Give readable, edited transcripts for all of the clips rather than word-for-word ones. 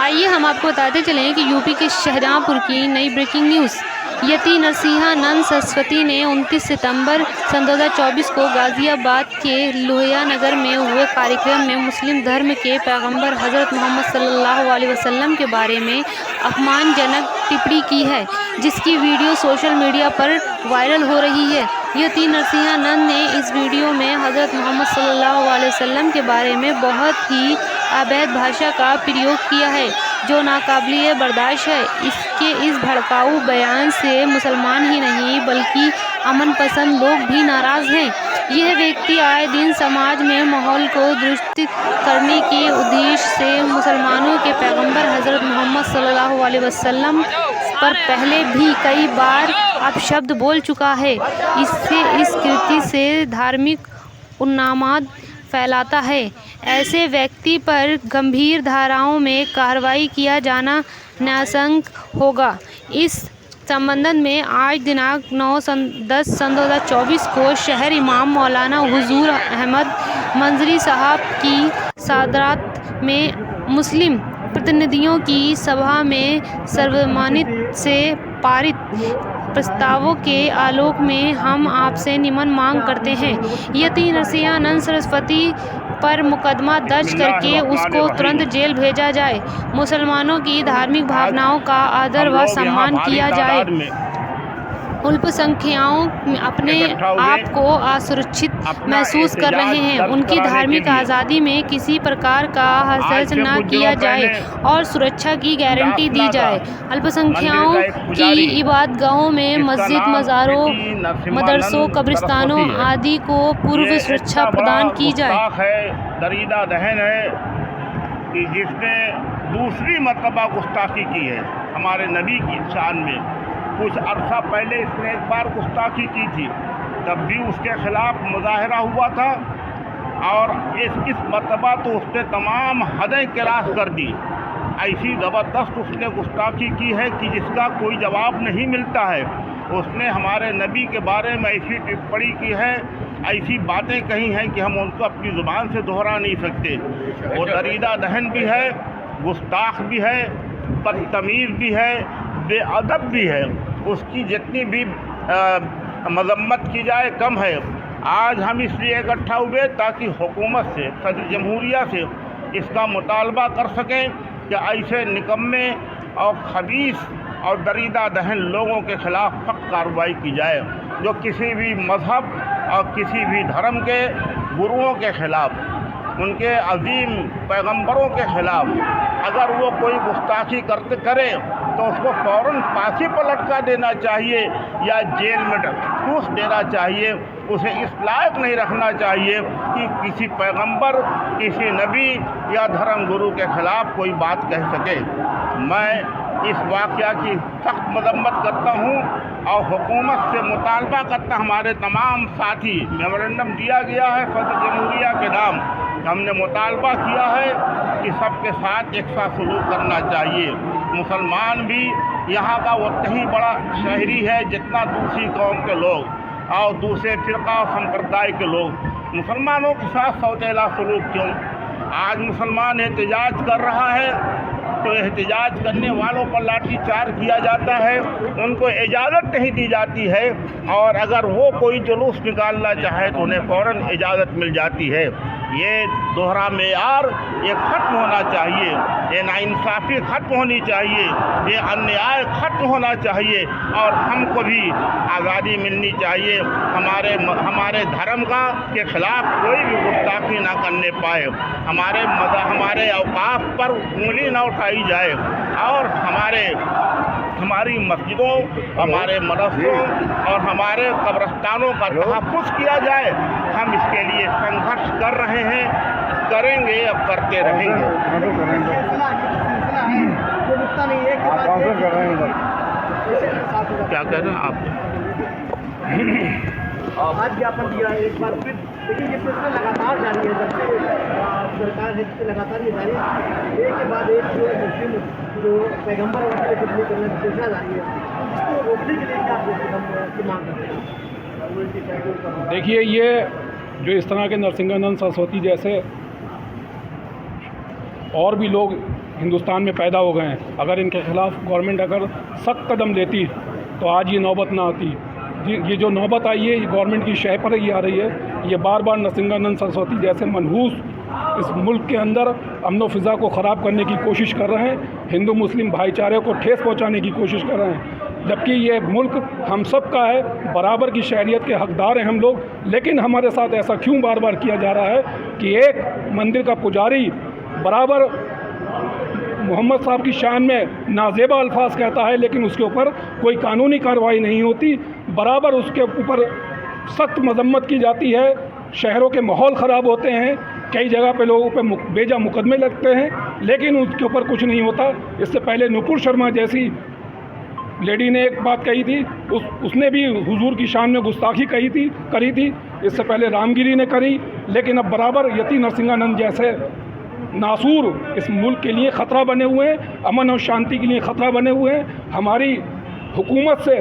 आइए हम आपको बताते चलें कि यूपी के शाहजहांपुर की नई ब्रेकिंग न्यूज़। यति नरसिंहानंद सरस्वती ने 29 सितंबर सन 2024 को गाज़ियाबाद के लोहिया नगर में हुए कार्यक्रम में मुस्लिम धर्म के पैगंबर हज़रत मोहम्मद सल्लल्लाहु अलैहि वसल्लम के बारे में अपमानजनक टिप्पणी की है, जिसकी वीडियो सोशल मीडिया पर वायरल हो रही है। यति नरसिंहानंद ने इस वीडियो में हज़रत मोहम्मद सल्लल्लाहु अलैहि वसल्लम के बारे में बहुत ही अवैध भाषा का प्रयोग किया है, जो नाकाबिले बर्दाश्त है। इसके इस भड़काऊ बयान से मुसलमान ही नहीं बल्कि अमन पसंद लोग भी नाराज़ हैं। यह व्यक्ति आए दिन समाज में माहौल को दुरुस्त करने के उद्देश्य से मुसलमानों के पैगंबर हज़रत मोहम्मद सल्लल्लाहु अलैहि वसल्लम पर पहले भी कई बार अपशब्द बोल चुका है। इससे इस कृति से धार्मिक उन्माद फैलाता है। ऐसे व्यक्ति पर गंभीर धाराओं में कार्रवाई किया जाना न्यायसंगत होगा। इस संबंध में आज दिनांक 9/10/2024 को शहर इमाम मौलाना हुजूर अहमद मंजरी साहब की सदारत में मुस्लिम प्रतिनिधियों की सभा में सर्वसम्मति से पारित प्रस्तावों के आलोक में हम आपसे निमन मांग करते हैं। यति नरसिंहानंद सरस्वती पर मुकदमा दर्ज करके उसको तुरंत जेल भेजा जाए। मुसलमानों की धार्मिक भावनाओं का आदर व सम्मान किया जाए। अल्पसंख्यकों अपने आप को असुरक्षित महसूस कर रहे हैं, उनकी धार्मिक आज़ादी में किसी प्रकार का हस्तक्षेप न किया जाए और सुरक्षा की गारंटी दी जाए। अल्पसंख्यकों की इबादतगाहों में मस्जिद, मज़ारों, मदरसों, कब्रिस्तानों आदि को पूर्व सुरक्षा प्रदान की जाए। दरीदा दहन है कि जिसने दूसरी मर्तबा गुस्ताखी की है हमारे नबी की शान में। कुछ अरसा पहले इसने एक बार गुस्ताखी की थी, तब भी उसके खिलाफ मुजाहरा हुआ था और इस मर्तबा तो उसने तमाम हदें क्रॉस कर दी। ऐसी ज़बरदस्त उसने गुस्ताखी की है कि जिसका कोई जवाब नहीं मिलता है। उसने हमारे नबी के बारे में ऐसी टिप्पणी की है, ऐसी बातें कही हैं कि हम उनको अपनी ज़ुबान से दोहरा नहीं सकते। वो दरीदा दहन भी है, गुस्ताख भी है, बदतमीज़ भी है, बेअदब भी है। उसकी जितनी भी मजम्मत की जाए कम है। आज हम इसलिए इकट्ठा हुए ताकि हुकूमत से, सदर जमहूरिया से इसका मुतालबा कर सकें कि ऐसे निकम्मे और खबीस और दरीदा दहन लोगों के खिलाफ सख्त कार्रवाई की जाए, जो किसी भी मज़हब और किसी भी धर्म के गुरुओं के ख़िलाफ़, उनके अजीम पैगंबरों के ख़िलाफ़ अगर वो कोई गुस्ताखी करे तो उसको फ़ौरन फांसी पर लटका देना चाहिए या जेल में ठूस देना चाहिए। उसे इस लायक नहीं रखना चाहिए कि किसी पैगंबर, किसी नबी या धर्म गुरु के ख़िलाफ़ कोई बात कह सके। मैं इस वाक़या की सख्त मजम्मत करता हूँ और हुकूमत से मुतालबा करता, हमारे तमाम साथी, मेमोरेंडम दिया गया है सदर जमहूरिया के नाम, हमने मुतालबा किया है कि सबके साथ एक साथ सलूक करना चाहिए। मुसलमान भी यहाँ का उतना ही बड़ा शहरी है जितना दूसरी कौम के लोग और दूसरे फ़िरका और संप्रदाय के लोग। मुसलमानों के साथ सौतेला सलूक क्यों? आज मुसलमान एहतजाज कर रहा है तो एहतजाज करने वालों पर लाठीचार्ज किया जाता है, उनको इजाज़त नहीं दी जाती है, और अगर वो कोई जुलूस निकालना चाहे तो उन्हें फ़ौरन इजाज़त मिल जाती है। ये दोहरा मेयार ये ख़त्म होना चाहिए, ये नाइंसाफ़ी ख़त्म होनी चाहिए, ये अन्याय ख़त्म होना चाहिए और हमको भी आज़ादी मिलनी चाहिए। हमारे धर्म का के ख़िलाफ़ कोई भी गुस्ताखी ना करने पाए, हमारे औकाफ पर उंगली ना उठाई जाए और हमारी मस्जिदों, हमारे मदरसों और हमारे कब्रिस्तानों का तहफ़्फ़ुज़ किया जाए। हम इसके लिए संघर्ष कर रहे हैं, करेंगे, अब करते रहेंगे। क्या कह रहे हैं आप? आज ज्ञापन दिया है एक बार फिर, लेकिन ये सिलसिला लगातार जारी है। जब से सरकार है लगातार ये जारी है, एक के बाद एक जो मुस्लिम जो पैगंबर उनके टिप्पणी करने की सिलसिला जारी है, इसको रोकने के लिए क्या आप मांग करते हैं? देखिए, ये जो इस तरह के नरसिंहानंद सरस्वती जैसे और भी लोग हिंदुस्तान में पैदा हो गए हैं। अगर इनके ख़िलाफ़ गवर्नमेंट अगर सख्त कदम लेती तो आज ये नौबत ना आती। ये जो नौबत आई है ये गवर्नमेंट की शह पर ही आ रही है। ये बार बार नरसिंहानंद सरस्वती जैसे मनहूस इस मुल्क के अंदर अमन व फ़िज़ा को ख़राब करने की कोशिश कर रहे हैं, हिंदू मुस्लिम भाईचारे को ठेस पहुंचाने की कोशिश कर रहे हैं। जबकि ये मुल्क हम सब का है, बराबर की शहरियत के हकदार हैं हम लोग। लेकिन हमारे साथ ऐसा क्यों बार बार किया जा रहा है कि एक मंदिर का पुजारी बराबर मोहम्मद साहब की शान में नाजेबा अल्फाज कहता है, लेकिन उसके ऊपर कोई कानूनी कार्रवाई नहीं होती। बराबर उसके ऊपर सख्त मजम्मत की जाती है। शहरों के माहौल ख़राब होते हैं, कई जगह पे लोगों पे बेजा मुकदमे लगते हैं, लेकिन उसके ऊपर कुछ नहीं होता। इससे पहले नुपुर शर्मा जैसी लेडी ने एक बात कही थी, उसने भी हुजूर की शान में गुस्ताखी करी थी। इससे पहले रामगिरी ने करी, लेकिन अब बराबर यति नरसिंहानंद जैसे नासूर इस मुल्क के लिए ख़तरा बने हुए हैं, अमन और शांति के लिए ख़तरा बने हुए हैं। हमारी हुकूमत से,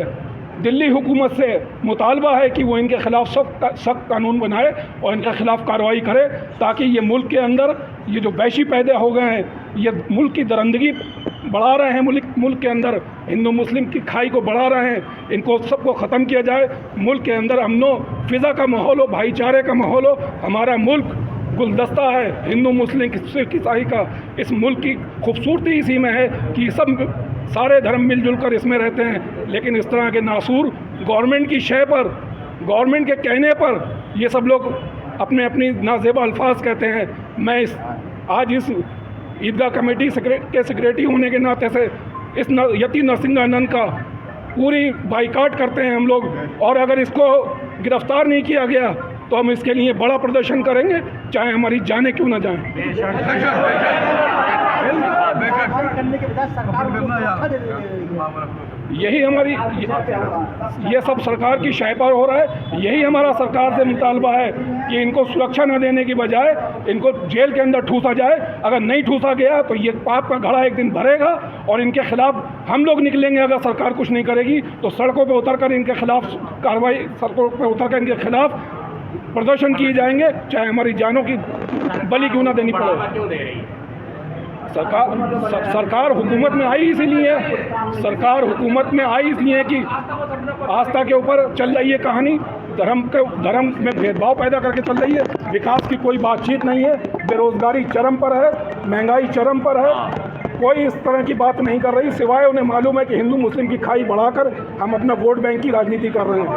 दिल्ली हुकूमत से मुतालबा है कि वो इनके ख़िलाफ़ सख्त कानून बनाए और इनके ख़िलाफ़ कार्रवाई करे, ताकि ये मुल्क के अंदर ये जो वैशी पैदा हो गए हैं, ये मुल्क की दरंदगी बढ़ा रहे हैं, मुल्क के अंदर हिंदू मुस्लिम की खाई को बढ़ा रहे हैं, इनको सबको ख़त्म किया जाए। मुल्क के अंदर अमन व फ़िज़ा का माहौल हो, भाईचारे का माहौल हो। हमारा मुल्क गुलदस्ता है हिंदू मुस्लिम सिख ईसाई का। इस मुल्क की खूबसूरती इसी में है कि सारे धर्म मिलजुल कर इसमें रहते हैं। लेकिन इस तरह के नासूर गवर्नमेंट की शय पर, गवर्नमेंट के कहने पर ये सब लोग अपनी नाजेबा अल्फाज कहते हैं। मैं आज इस ईदगाह कमेटी के सेक्रेटरी होने के नाते से इस यति नरसिंहानंद का पूरी बाइकाट करते हैं हम लोग, और अगर इसको गिरफ्तार नहीं किया गया तो हम इसके लिए बड़ा प्रदर्शन करेंगे, चाहे हमारी जाने क्यों ना जाएं। यही हमारी ये सब सरकार की शय पर हो रहा है। यही हमारा सरकार से मुतालबा है कि इनको सुरक्षा न देने की बजाय इनको जेल के अंदर ठूसा जाए। अगर नहीं ठूसा गया तो ये पाप का घड़ा एक दिन भरेगा और इनके खिलाफ हम लोग निकलेंगे। अगर सरकार कुछ नहीं करेगी तो सड़कों पर उतर कर इनके खिलाफ कार्रवाई, सड़कों पर उतर कर इनके खिलाफ प्रदर्शन किए जाएंगे, चाहे हमारी जानों की बलि क्यों ना देनी पड़े। सरकार हुकूमत में आई इसीलिए, सरकार हुकूमत में आई इसलिए कि आस्था के ऊपर चल रही है कहानी, धर्म में भेदभाव पैदा करके चल रही है। विकास की कोई बातचीत नहीं है, बेरोजगारी चरम पर है, महंगाई चरम पर है, कोई इस तरह की बात नहीं कर रही। सिवाय उन्हें मालूम है कि हिंदू मुस्लिम की खाई बढ़ाकर हम अपना वोट बैंक की राजनीति कर रहे हैं।